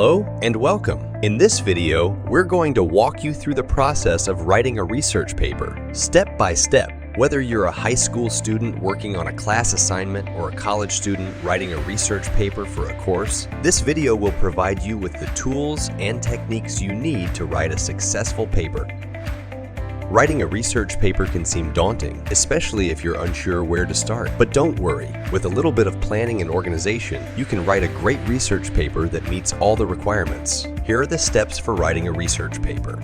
Hello and welcome. In this video, we're going to walk you through the process of writing a research paper, step by step. Whether you're a high school student working on a class assignment or a college student writing a research paper for a course, this video will provide you with the tools and techniques you need to write a successful paper. Writing a research paper can seem daunting, especially if you're unsure where to start. But don't worry, with a little bit of planning and organization, you can write a great research paper that meets all the requirements. Here are the steps for writing a research paper.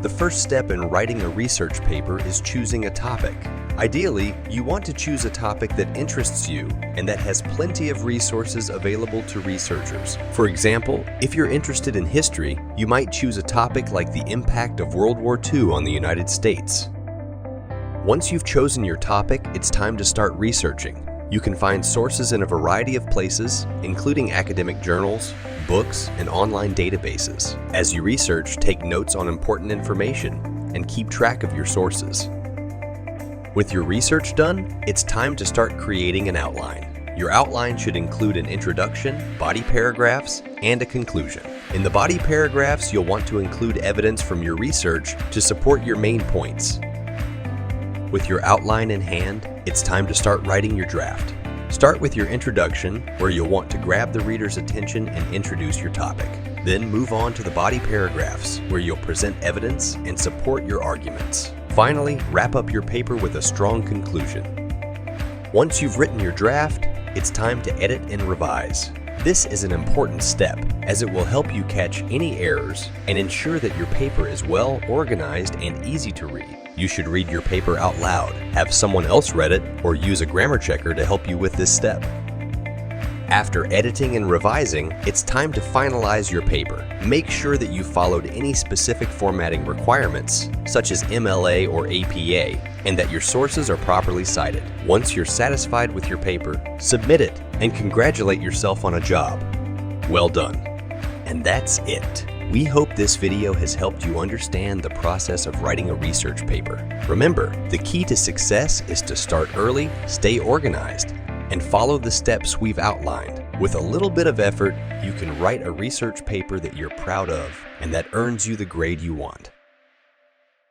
The first step in writing a research paper is choosing a topic. Ideally, you want to choose a topic that interests you and that has plenty of resources available to researchers. For example, if you're interested in history, you might choose a topic like the impact of World War II on the United States. Once you've chosen your topic, it's time to start researching. You can find sources in a variety of places, including academic journals, books, and online databases. As you research, take notes on important information and keep track of your sources. With your research done, it's time to start creating an outline. Your outline should include an introduction, body paragraphs, and a conclusion. In the body paragraphs, you'll want to include evidence from your research to support your main points. With your outline in hand, it's time to start writing your draft. Start with your introduction, where you'll want to grab the reader's attention and introduce your topic. Then move on to the body paragraphs, where you'll present evidence and support your arguments. Finally, wrap up your paper with a strong conclusion. Once you've written your draft, it's time to edit and revise. This is an important step, as it will help you catch any errors and ensure that your paper is well organized and easy to read. You should read your paper out loud, have someone else read it, or use a grammar checker to help you with this step. After editing and revising, it's time to finalize your paper. Make sure that you followed any specific formatting requirements, such as MLA or APA, and that your sources are properly cited. Once you're satisfied with your paper, submit it and congratulate yourself on a job. Well done. And that's it. We hope this video has helped you understand the process of writing a research paper. Remember, the key to success is to start early, stay organized, and follow the steps we've outlined. With a little bit of effort, you can write a research paper that you're proud of and that earns you the grade you want.